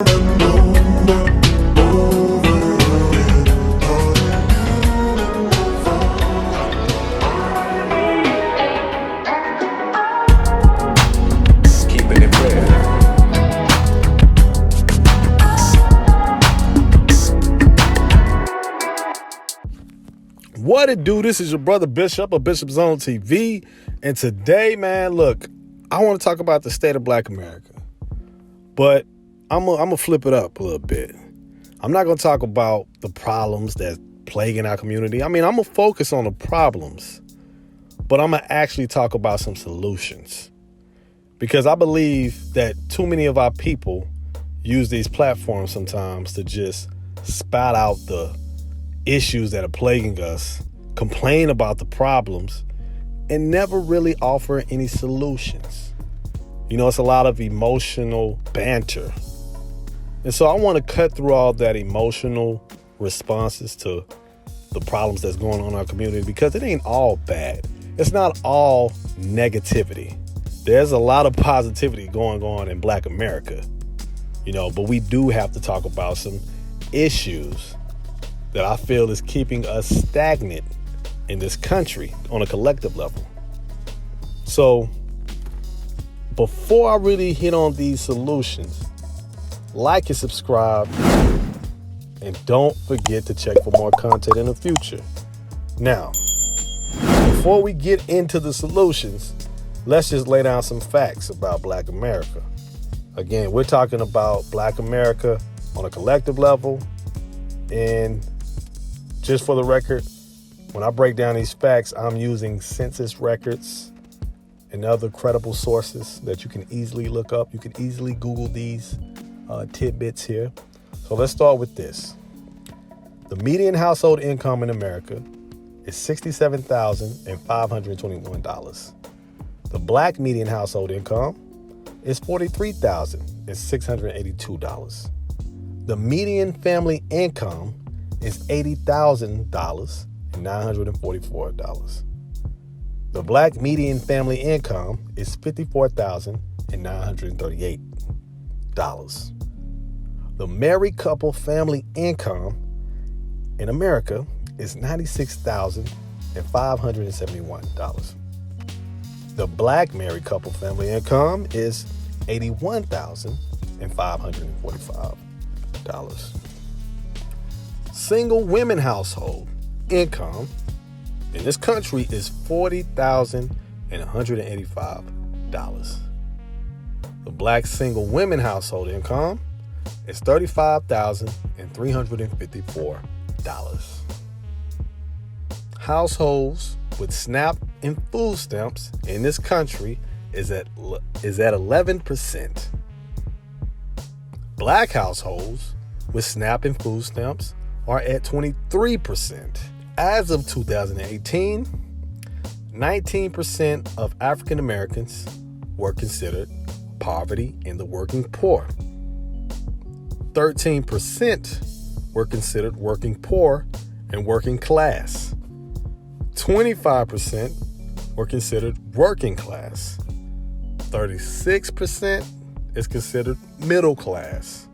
What it do? This is your brother Bishop of Bishop Zone TV. And today, man, look, I want to talk about the state of Black America. But I'm gonna flip it up a little bit. I'm not going to talk about the problems that's plaguing our community. I mean, I'm going to focus on the problems. But I'm going to actually talk about some solutions. Because I believe that too many of our people use these platforms sometimes to just spout out the issues that are plaguing us, complain about the problems, and never really offer any solutions. You know, it's a lot of emotional banter. And so I want to cut through all that emotional responses to the problems that's going on in our community, because it ain't all bad. It's not all negativity. There's a lot of positivity going on in Black America, you know, but we do have to talk about some issues that I feel is keeping us stagnant in this country on a collective level. So before I really hit on these solutions, like and subscribe, and don't forget to check for more content in the future. Now, before we get into the solutions, let's just lay down some facts about Black America. Again, we're talking about Black America on a collective level. And just for the record, when I break down these facts, I'm using census records and other credible sources that you can easily look up. You can easily Google these tidbits here. So let's start with this. The median household income in America is $67,521. The Black median household income is $43,682. The median family income is $80,944. The Black median family income is $54,938. The married couple family income in America is $96,571. The Black married couple family income is $81,545. Single women household income in this country is $40,185. The Black single women household income is $35,354. Households with SNAP and food stamps in this country is at 11%. Black households with SNAP and food stamps are at 23%. As of 2018, 19% of African Americans were considered poverty in the working poor. 13% were considered working poor and working class. 25% were considered working class. 36% is considered middle class.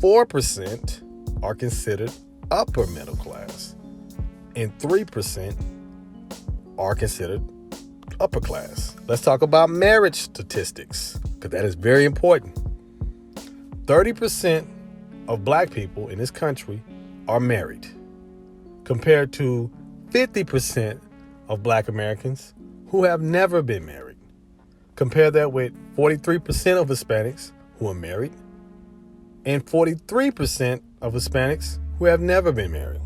4% are considered upper middle class. And 3% are considered upper class. Let's talk about marriage statistics, because that is very important. 30% of Black people in this country are married, compared to 50% of Black Americans who have never been married. Compare that with 43% of Hispanics who are married and 43% of Hispanics who have never been married.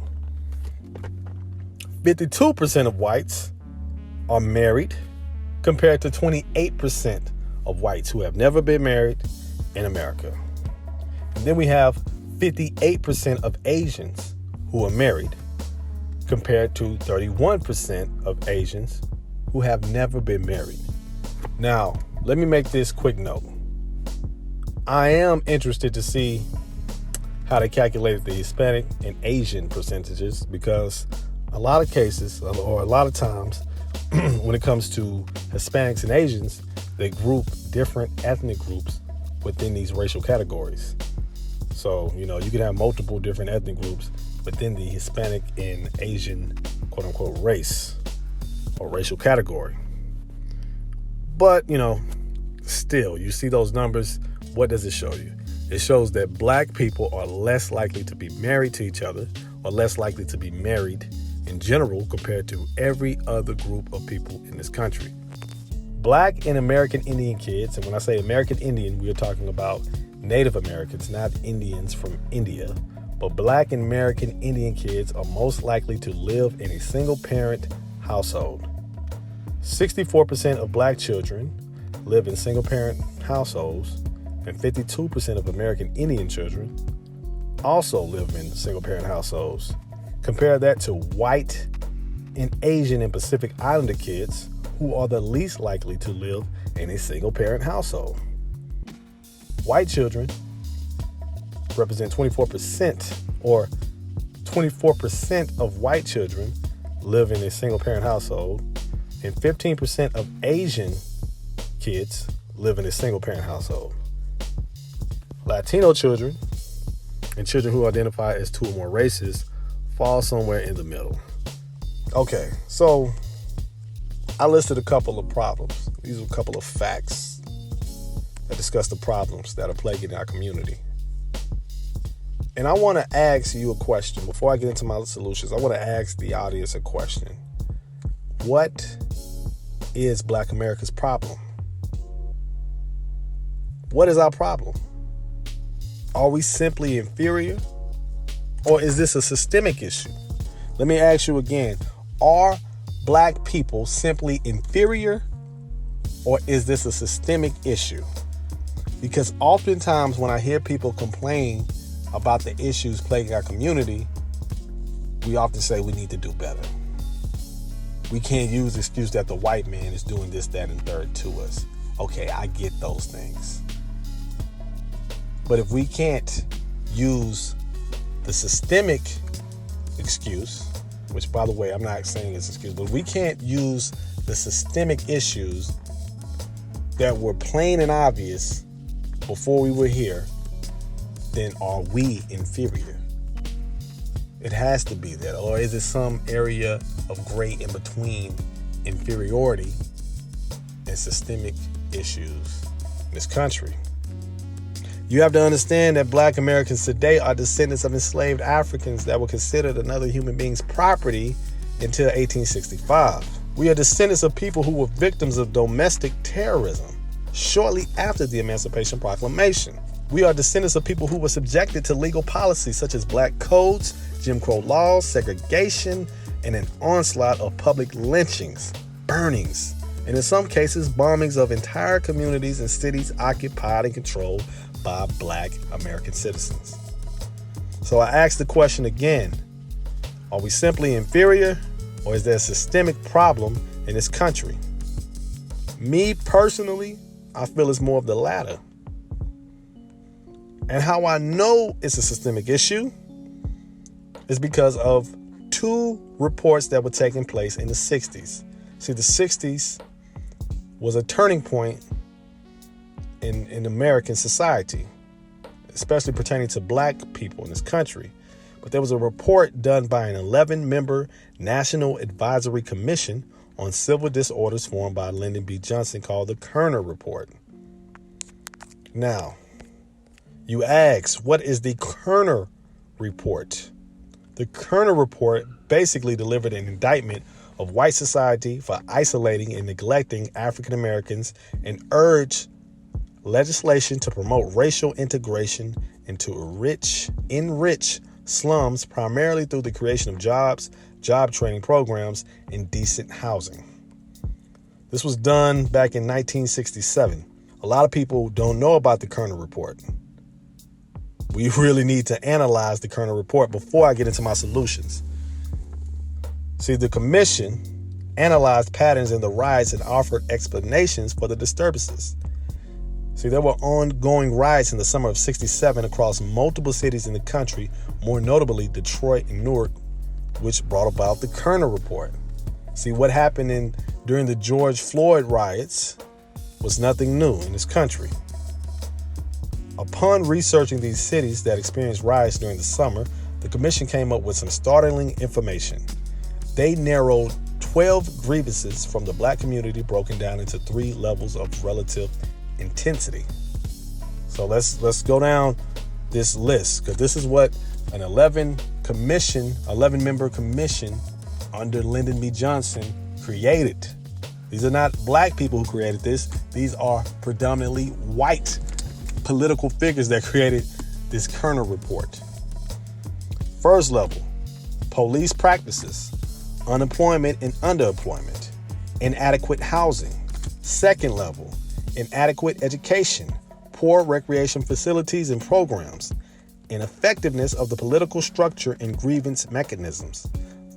52% of whites are married, compared to 28% of whites who have never been married in America. And then we have 58% of Asians who are married, compared to 31% of Asians who have never been married. Now, let me make this quick note. I am interested to see how they calculated the Hispanic and Asian percentages, because a lot of cases, or a lot of times, when it comes to Hispanics and Asians, they group different ethnic groups within these racial categories. So, you can have multiple different ethnic groups within the Hispanic and Asian, quote unquote, race or racial category. But, still, you see those numbers. What does it show you? It shows that black people are less likely to be married to each other, or less likely to be married in general compared to every other group of people in this country. Black and American Indian kids, and when I say American Indian, we are talking about Native Americans, not Indians from India, but Black and American Indian kids are most likely to live in a single-parent household. 64% of black children live in single-parent households, and 52% of American Indian children also live in single-parent households. Compare that to white and Asian and Pacific Islander kids, who are the least likely to live in a single-parent household. White children represent 24%, or 24% of white children live in a single-parent household, and 15% of Asian kids live in a single-parent household. Latino children and children who identify as two or more races fall somewhere in the middle. Okay, so I listed a couple of problems. These are a couple of facts that discuss the problems that are plaguing our community. And I want to ask you a question. Before I get into my solutions, I want to ask the audience a question. What is Black America's problem? What is our problem? Are we simply inferior? Or is this a systemic issue? Let me ask you again. Are black people simply inferior? Or is this a systemic issue? Because oftentimes when I hear people complain about the issues plaguing our community, we often say we need to do better. We can't use the excuse that the white man is doing this, that, and third to us. Okay, I get those things. But if we can't use the systemic excuse, which, by the way, I'm not saying it's an excuse, but we can't use the systemic issues that were plain and obvious before we were here, then are we inferior? It has to be that. Or is it some area of gray in between inferiority and systemic issues in this country? You have to understand that black Americans today are descendants of enslaved Africans that were considered another human being's property until 1865. We are descendants of people who were victims of domestic terrorism shortly after the Emancipation Proclamation. We are descendants of people who were subjected to legal policies such as black codes, Jim Crow laws, segregation, and an onslaught of public lynchings, burnings, and in some cases, bombings of entire communities and cities occupied and controlled by black American citizens. So I ask the question again, are we simply inferior, or is there a systemic problem in this country? Me personally, I feel it's more of the latter. And how I know it's a systemic issue is because of two reports that were taking place in the 60s. See, the 60s was a turning point in American society, especially pertaining to black people in this country. But there was a report done by an 11-member National Advisory Commission on Civil Disorders formed by Lyndon B. Johnson called the Kerner Report. Now, you ask, what is the Kerner Report? The Kerner Report basically delivered an indictment of white society for isolating and neglecting African Americans and urged legislation to promote racial integration into enrich slums, primarily through the creation of jobs, job training programs, and decent housing. This was done back in 1967. A lot of people don't know about the Kerner Report. We really need to analyze the Kerner Report before I get into my solutions. See, the commission analyzed patterns in the riots and offered explanations for the disturbances. See, there were ongoing riots in the summer of '67 across multiple cities in the country, more notably Detroit and Newark, which brought about the Kerner Report. See, what happened during the George Floyd riots was nothing new in this country. Upon researching these cities that experienced riots during the summer, the commission came up with some startling information. They narrowed 12 grievances from the black community broken down into 3 levels of relative intensity. So let's go down this list, because this is what an 11-member commission under Lyndon B. Johnson created. These are not black people who created this. These are predominantly white political figures that created this Kerner report. First level, police practices, unemployment and underemployment, inadequate housing. Second level, inadequate education, poor recreation facilities and programs, ineffectiveness of the political structure and grievance mechanisms.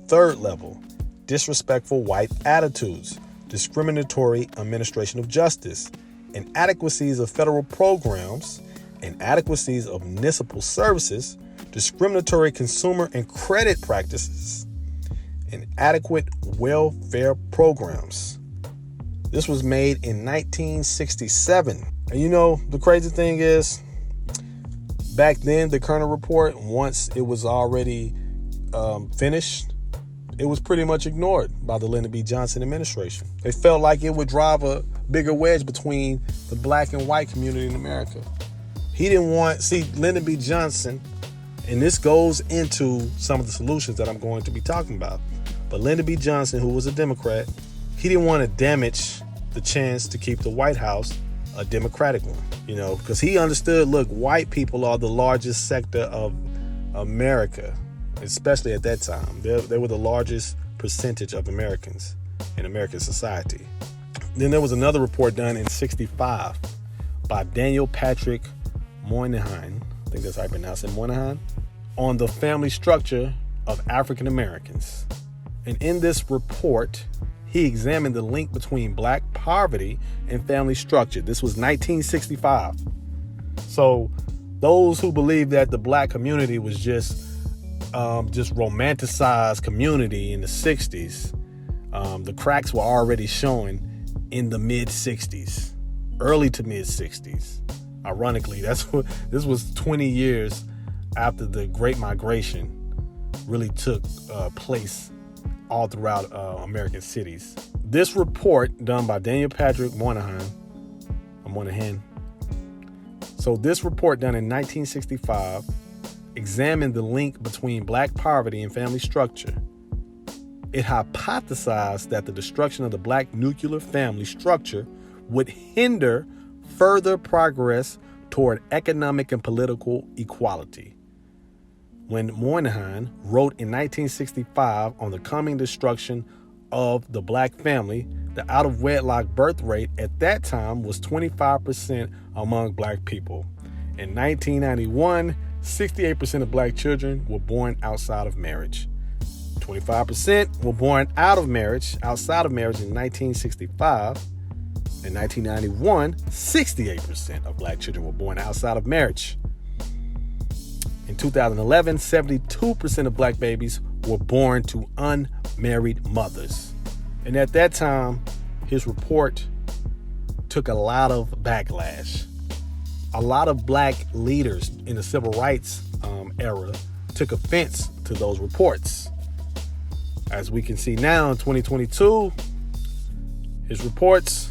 Third level, disrespectful white attitudes, discriminatory administration of justice, inadequacies of federal programs, inadequacies of municipal services, discriminatory consumer and credit practices, inadequate welfare programs. This was made in 1967. And you know, the crazy thing is, back then, the Kerner report, once it was already finished, it was pretty much ignored by the Lyndon B. Johnson administration. They felt like it would drive a bigger wedge between the black and white community in America. He didn't want, Lyndon B. Johnson, and this goes into some of the solutions that I'm going to be talking about. But Lyndon B. Johnson, who was a Democrat, he didn't want to damage the chance to keep the White House a Democratic one, because he understood, look, white people are the largest sector of America, especially at that time. They were the largest percentage of Americans in American society. Then there was another report done in 1965 by Daniel Patrick Moynihan, I think that's how I pronounce it, Moynihan, on the family structure of African Americans. And in this report, he examined the link between black poverty and family structure. This was 1965. So those who believe that the black community was just romanticized community in the 60s, the cracks were already showing in the mid-60s, early to mid-60s. Ironically, this was 20 years after the Great Migration really took place all throughout American cities. This report done by Daniel Patrick Moynihan. So this report done in 1965 examined the link between black poverty and family structure. It hypothesized that the destruction of the black nuclear family structure would hinder further progress toward economic and political equality. When Moynihan wrote in 1965 on the coming destruction of the black family, the out-of-wedlock birth rate at that time was 25% among black people. In 1991, 68% of black children were born outside of marriage. 25% were born outside of marriage in 1965. In 1991, 68% of black children were born outside of marriage. In 2011, 72% of black babies were born to unmarried mothers. And at that time, his report took a lot of backlash. A lot of black leaders in the civil rights era took offense to those reports. As we can see now in 2022, his reports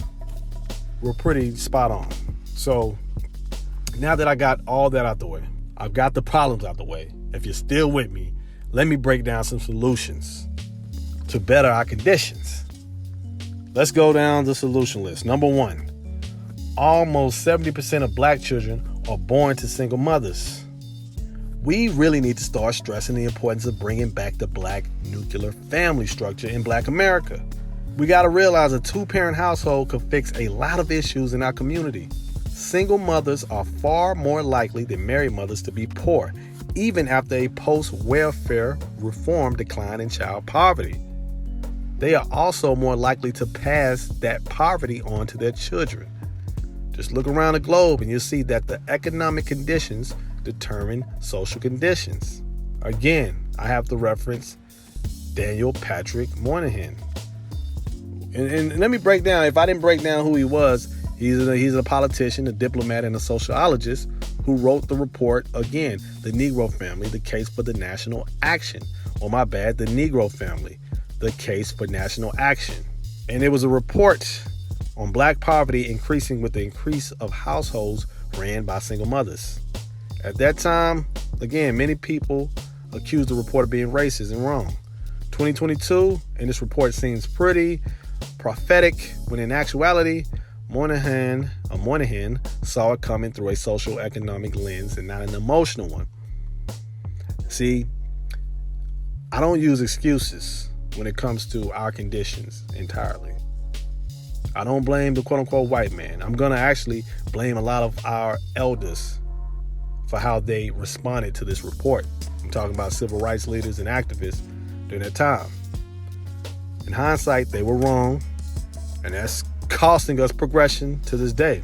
were pretty spot on. So now that I got all that out the way, I've got the problems out the way. If you're still with me, let me break down some solutions to better our conditions. Let's go down the solution list. Number 1, almost 70% of black children are born to single mothers. We really need to start stressing the importance of bringing back the black nuclear family structure in black America. We got to realize a 2-parent household could fix a lot of issues in our community. Single mothers are far more likely than married mothers to be poor, even after a post-welfare reform decline in child poverty. They are also more likely to pass that poverty on to their children. Just look around the globe and you'll see that the economic conditions determine social conditions. Again, I have to reference Daniel Patrick Moynihan. And let me break down, if I didn't break down who he was, he's a politician, a diplomat, and a sociologist who wrote the report, again, The Negro Family, the Case for the National Action. Or my bad, The Negro Family, the Case for National Action. And it was a report on black poverty increasing with the increase of households ran by single mothers. At that time, again, many people accused the report of being racist and wrong. 2022, and this report seems pretty prophetic, when in actuality, Moynihan saw it coming through a social economic lens and not an emotional one. See, I don't use excuses when it comes to our conditions entirely. I don't blame the quote-unquote white man. I'm going to actually blame a lot of our elders for how they responded to this report. I'm talking about civil rights leaders and activists during that time. In hindsight, they were wrong, and that's costing us progression to this day.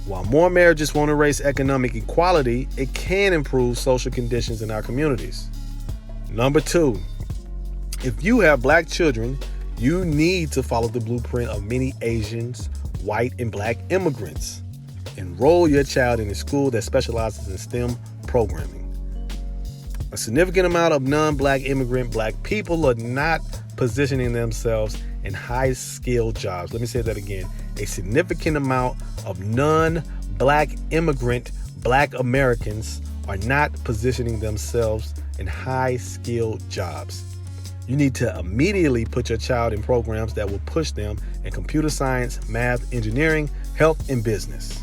While more marriages won't erase economic equality, it can improve social conditions in our communities. Number 2, if you have black children, you need to follow the blueprint of many Asians, white, and black immigrants. Enroll your child in a school that specializes in STEM programming. A significant amount of non-black immigrant black people are not positioning themselves in high-skilled jobs. Let me say that again. A significant amount of non-black immigrant black Americans are not positioning themselves in high-skilled jobs. You need to immediately put your child in programs that will push them in computer science, math, engineering, health, and business.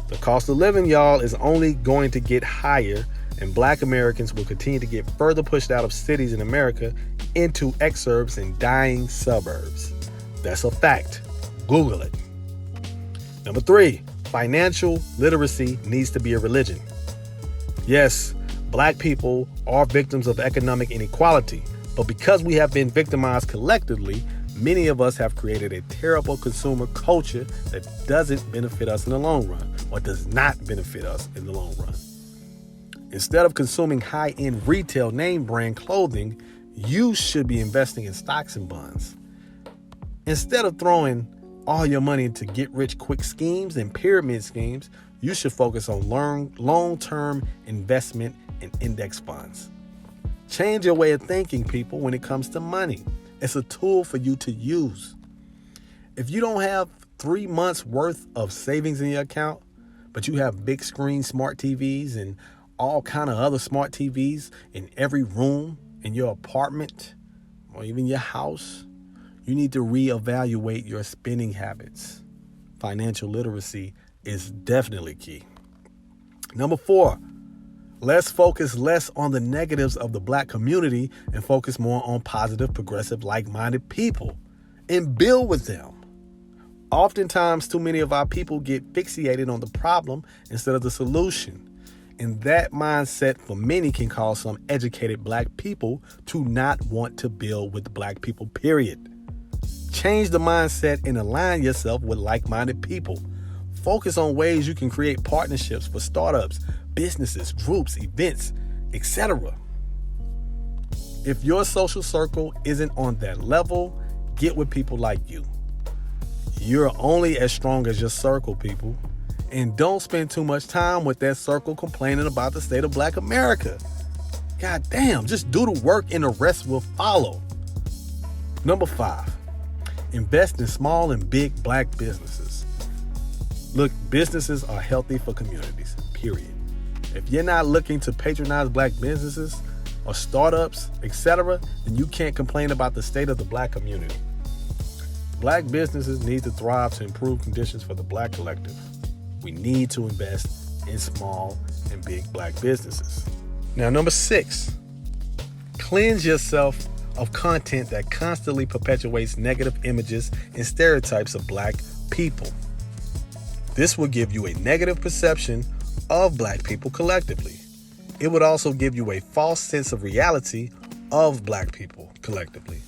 The cost of living, y'all, is only going to get higher, and black Americans will continue to get further pushed out of cities in America into exurbs and dying suburbs. That's a fact. Google it. Number 3, financial literacy needs to be a religion. Yes, black people are victims of economic inequality, but because we have been victimized collectively, many of us have created a terrible consumer culture that doesn't benefit us in the long run, or does not benefit us in the long run. Instead of consuming high-end retail name brand clothing, you should be investing in stocks and bonds. Instead of throwing all your money into get-rich-quick schemes and pyramid schemes, you should focus on long-term investment in index funds. Change your way of thinking, people, when it comes to money. It's a tool for you to use. If you don't have 3 months worth of savings in your account, but you have big screen smart TVs and all kind of other smart TVs in every room in your apartment or even your house, you need to reevaluate your spending habits. Financial literacy is definitely key. Number 4, let's focus less on the negatives of the black community and focus more on positive, progressive, like-minded people and build with them. Oftentimes, too many of our people get fixated on the problem instead of the solution. And that mindset for many can cause some educated black people to not want to build with black people, period. Change the mindset and align yourself with like-minded people. Focus on ways you can create partnerships for startups, businesses, groups, events, etc. If your social circle isn't on that level, get with people like you. You're only as strong as your circle, people. And don't spend too much time with that circle complaining about the state of black America. God damn, just do the work and the rest will follow. Number 5, invest in small and big black businesses. Look, businesses are healthy for communities, period. If you're not looking to patronize black businesses or startups, etc., then you can't complain about the state of the black community. Black businesses need to thrive to improve conditions for the black collective. We need to invest in small and big black businesses. Now, number 6, cleanse yourself of content that constantly perpetuates negative images and stereotypes of black people. This will give you a negative perception of black people collectively. It would also give you a false sense of reality of black people collectively.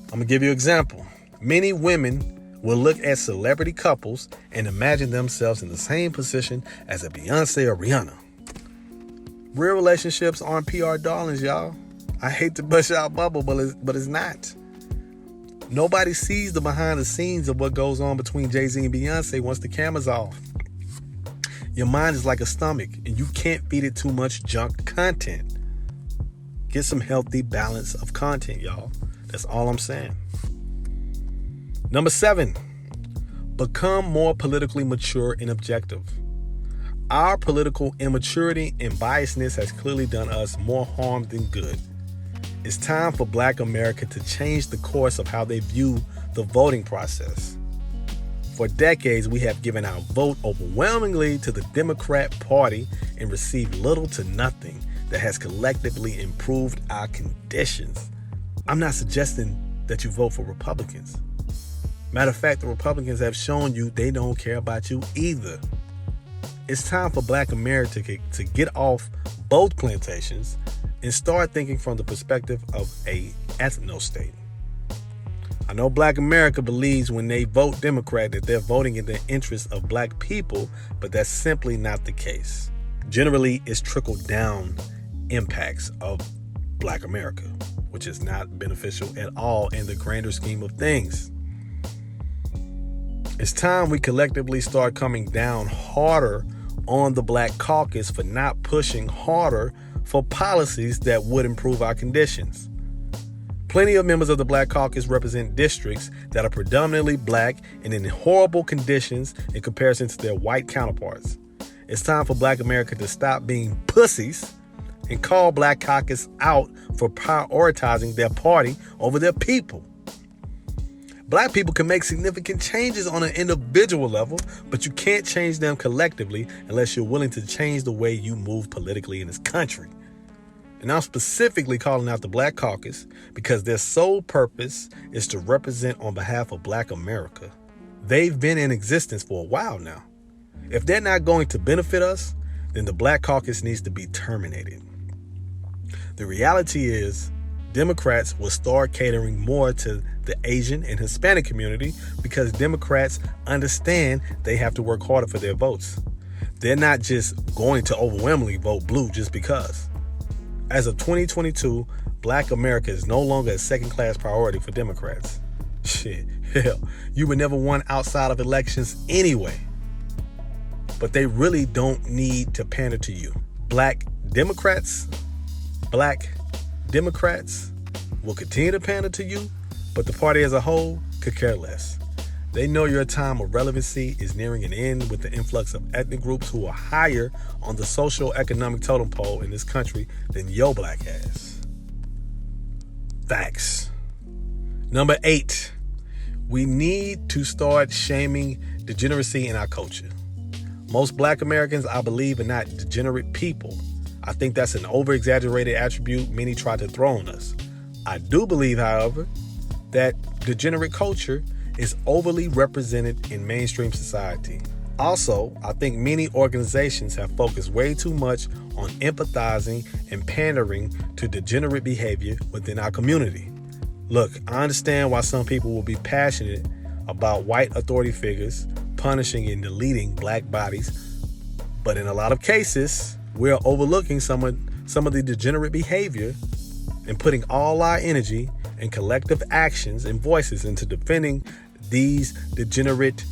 I'm going to give you an example. Many women will look at celebrity couples and imagine themselves in the same position as a Beyonce or Rihanna. Real relationships aren't PR darlings, y'all. I hate to bust y'all bubble, but it's not. Nobody sees the behind the scenes of what goes on between Jay-Z and Beyonce once the camera's off. Your mind is like a stomach, and you can't feed it too much junk content. Get some healthy balance of content, y'all. That's all I'm saying. Number 7, become more politically mature and objective. Our political immaturity and biasness has clearly done us more harm than good. It's time for Black America to change the course of how they view the voting process. For decades, we have given our vote overwhelmingly to the Democrat Party and received little to nothing that has collectively improved our conditions. I'm not suggesting that you vote for Republicans. Matter of fact, the Republicans have shown you they don't care about you either. It's time for Black America to get off both plantations and start thinking from the perspective of a ethno-state. I know Black America believes when they vote Democrat that they're voting in the interest of Black people, but that's simply not the case. Generally, it's trickle-down impacts of Black America, which is not beneficial at all in the grander scheme of things. It's time we collectively start coming down harder on the Black Caucus for not pushing harder for policies that would improve our conditions. Plenty of members of the Black Caucus represent districts that are predominantly Black and in horrible conditions in comparison to their white counterparts. It's time for Black America to stop being pussies and call Black Caucus out for prioritizing their party over their people. Black people can make significant changes on an individual level, but you can't change them collectively unless you're willing to change the way you move politically in this country. And I'm specifically calling out the Black Caucus because their sole purpose is to represent on behalf of Black America. They've been in existence for a while now. If they're not going to benefit us, then the Black Caucus needs to be terminated. The reality is, Democrats will start catering more to the Asian and Hispanic community because Democrats understand they have to work harder for their votes. They're not just going to overwhelmingly vote blue just because. As of 2022, Black America is no longer a second-class priority for Democrats. Shit, hell, you would never won outside of elections anyway. But they really don't need to pander to you. Black Democrats will continue to pander to you, but the party as a whole could care less. They know your time of relevancy is nearing an end with the influx of ethnic groups who are higher on the socio-economic totem pole in this country than your Black ass. Facts. Number 8, we need to start shaming degeneracy in our culture. Most Black Americans, I believe, are not degenerate people. I think that's an over-exaggerated attribute many try to throw on us. I do believe, however, that degenerate culture is overly represented in mainstream society. Also, I think many organizations have focused way too much on empathizing and pandering to degenerate behavior within our community. Look, I understand why some people will be passionate about white authority figures punishing and deleting Black bodies, but in a lot of cases, we're overlooking some of the degenerate behavior and putting all our energy and collective actions and voices into defending these degenerate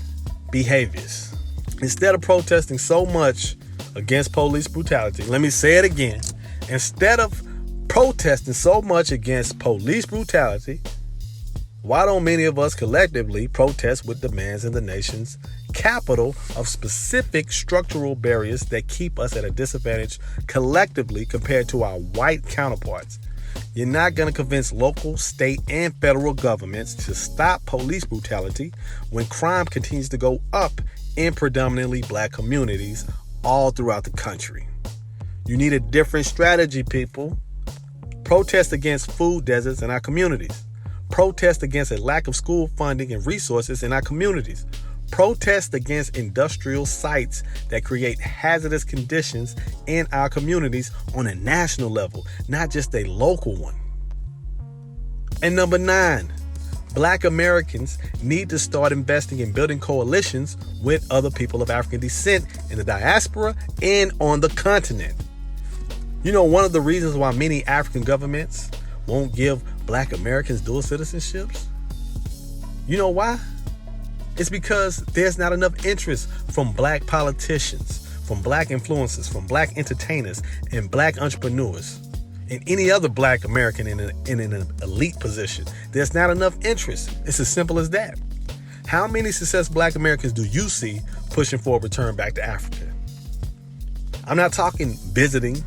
behaviors. Instead of protesting so much against police brutality, let me say it again. Instead of protesting so much against police brutality, why don't many of us collectively protest with demands in the nation's capital of specific structural barriers that keep us at a disadvantage collectively compared to our white counterparts? You're not going to convince local, state, and federal governments to stop police brutality when crime continues to go up in predominantly Black communities all throughout the country. You need a different strategy, people. Protest against food deserts in our communities. Protest against a lack of school funding and resources in our communities. Protest against industrial sites that create hazardous conditions in our communities on a national level, not just a local one. And number 9, Black Americans need to start investing in building coalitions with other people of African descent in the diaspora and on the continent. You know, one of the reasons why many African governments won't give Black Americans dual citizenships? You know why? It's because there's not enough interest from Black politicians, from black influencers, from black entertainers, and black entrepreneurs, and any other black American in an elite position. There's not enough interest. It's as simple as that. How many successful black Americans do you see pushing for a return back to Africa? I'm not talking visiting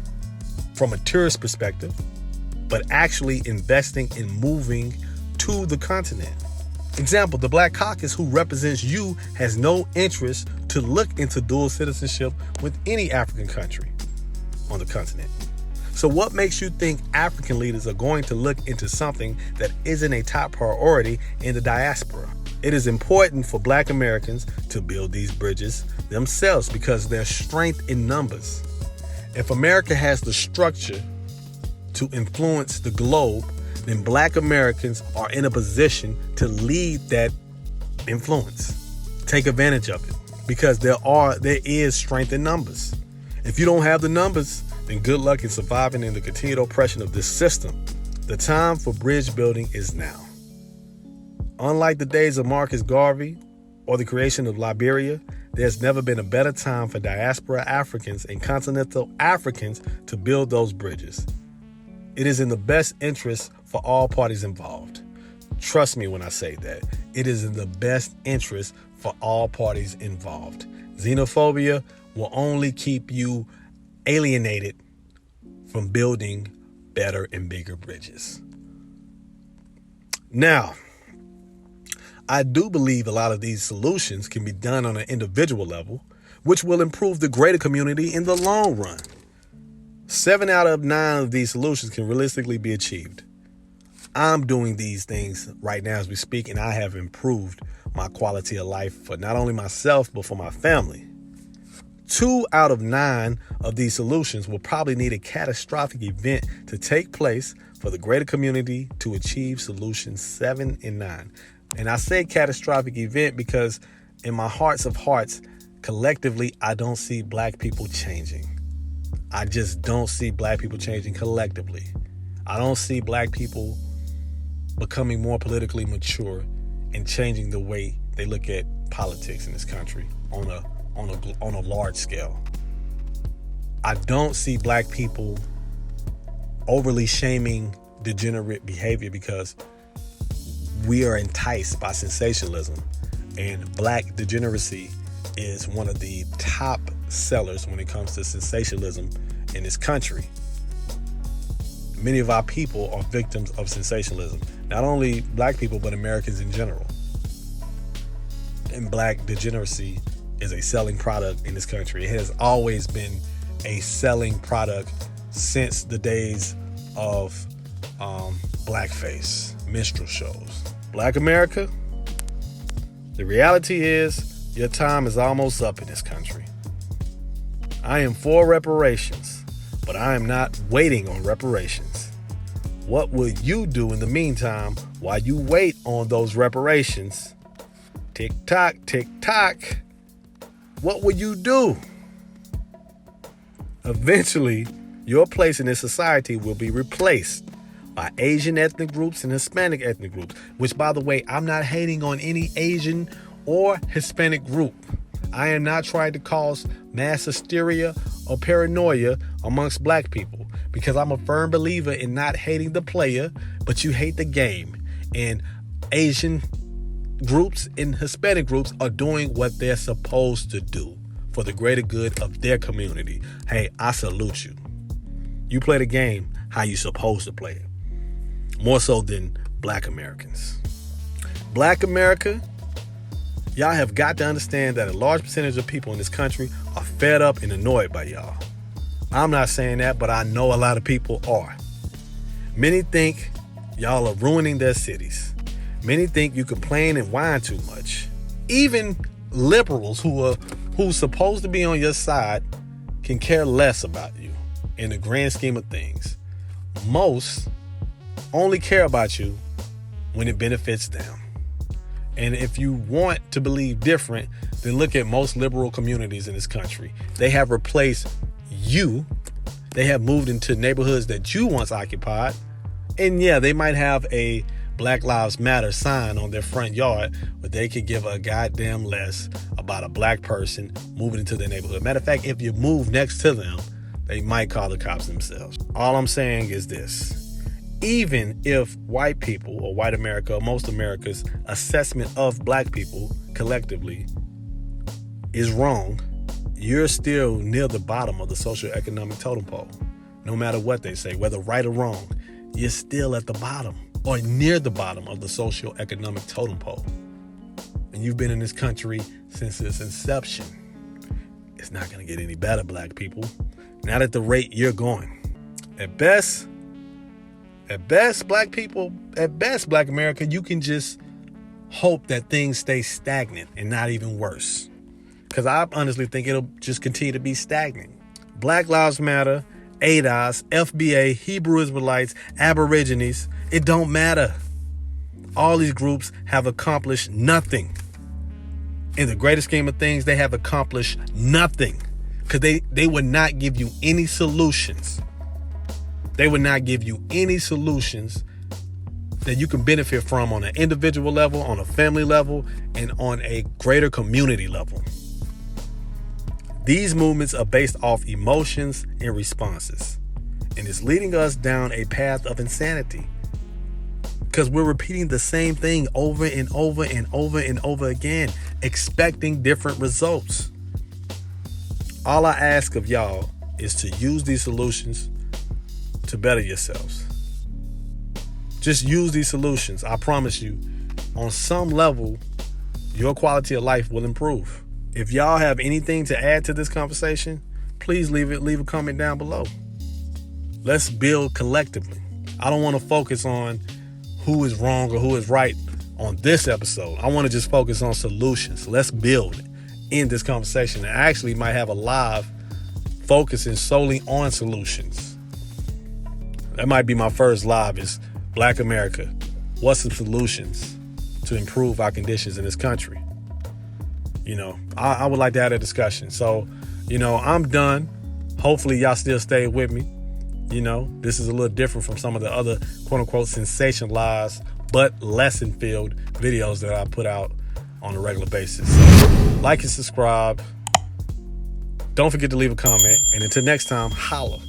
from a tourist perspective, but actually investing in moving to the continent. Example, the Black Caucus, who represents you, has no interest to look into dual citizenship with any African country on the continent. So what makes you think African leaders are going to look into something that isn't a top priority in the diaspora? It is important for black Americans to build these bridges themselves because there's strength in numbers. If America has the structure to influence the globe, then black Americans are in a position to lead that influence. Take advantage of it because there is strength in numbers. If you don't have the numbers, then good luck in surviving in the continued oppression of this system. The time for bridge building is now. Unlike the days of Marcus Garvey or the creation of Liberia, there's never been a better time for diaspora Africans and continental Africans to build those bridges. It is in the best interest for all parties involved. Trust me when I say that. It is in the best interest for all parties involved. Xenophobia will only keep you alienated from building better and bigger bridges. Now, I do believe a lot of these solutions can be done on an individual level, which will improve the greater community in the long run. 7 out of 9 of these solutions can realistically be achieved. I'm doing these things right now as we speak, and I have improved my quality of life for not only myself, but for my family. 2 out of 9 of these solutions will probably need a catastrophic event to take place for the greater community to achieve solutions 7 and 9. And I say catastrophic event because in my hearts of hearts, collectively, I don't see black people changing. I just don't see black people changing collectively. I don't see black people becoming more politically mature and changing the way they look at politics in this country on a large scale. I don't see black people overly shaming degenerate behavior because we are enticed by sensationalism, and black degeneracy is one of the top sellers when it comes to sensationalism in this country. Many of our people are victims of sensationalism, not only black people, but Americans in general. And black degeneracy is a selling product in this country. It has always been a selling product since the days of blackface, minstrel shows. Black America, the reality is your time is almost up in this country. I am for reparations, but I am not waiting on reparations. What will you do in the meantime while you wait on those reparations? Tick tock, tick tock. What will you do? Eventually, your place in this society will be replaced by Asian ethnic groups and Hispanic ethnic groups, which, by the way, I'm not hating on any Asian or Hispanic group. I am not trying to cause mass hysteria or paranoia amongst black people because I'm a firm believer in not hating the player, but you hate the game. And Asian groups and Hispanic groups are doing what they're supposed to do for the greater good of their community. Hey, I salute you. You play the game how you're supposed to play it. More so than black Americans. Black America, y'all have got to understand that a large percentage of people in this country are fed up and annoyed by y'all. I'm not saying that, but I know a lot of people are. Many think y'all are ruining their cities. Many think you complain and whine too much. Even liberals who's supposed to be on your side can care less about you in the grand scheme of things. Most only care about you when it benefits them. And if you want to believe different, then look at most liberal communities in this country. They have replaced you. They have moved into neighborhoods that you once occupied. And yeah, they might have a Black Lives Matter sign on their front yard, but they could give a goddamn less about a black person moving into their neighborhood. Matter of fact, if you move next to them, they might call the cops themselves. All I'm saying is this. Even if white people or white America or most America's assessment of black people collectively is wrong, you're still near the bottom of the socioeconomic totem pole. No matter what they say, whether right or wrong, you're still at the bottom or near the bottom of the socioeconomic totem pole. And you've been in this country since its inception. It's not going to get any better, black people. Not at the rate you're going. At best, black people, at best, black America, you can just hope that things stay stagnant and not even worse. Because I honestly think it'll just continue to be stagnant. Black Lives Matter, ADOS, FBA, Hebrew Israelites, Aborigines, it don't matter. All these groups have accomplished nothing. In the greater scheme of things, they have accomplished nothing. Because they would not give you any solutions. They would not give you any solutions that you can benefit from on an individual level, on a family level, and on a greater community level. These movements are based off emotions and responses. And it's leading us down a path of insanity. Because we're repeating the same thing over and over and over and over again, expecting different results. All I ask of y'all is to use these solutions to better yourselves. Just use these solutions. I promise you, on some level, your quality of life will improve. If y'all have anything to add to this conversation, please leave a comment down below. Let's build collectively. I don't want to focus on who is wrong or who is right on this episode. I want to just focus on solutions. Let's build in this conversation. I actually might have a live focusing solely on solutions. That might be my first live is Black America. What's some solutions to improve our conditions in this country? I would like to have a discussion. So, I'm done. Hopefully y'all still stay with me. This is a little different from some of the other quote unquote sensationalized but lesson filled videos that I put out on a regular basis. So, like and subscribe. Don't forget to leave a comment. And until next time, holla.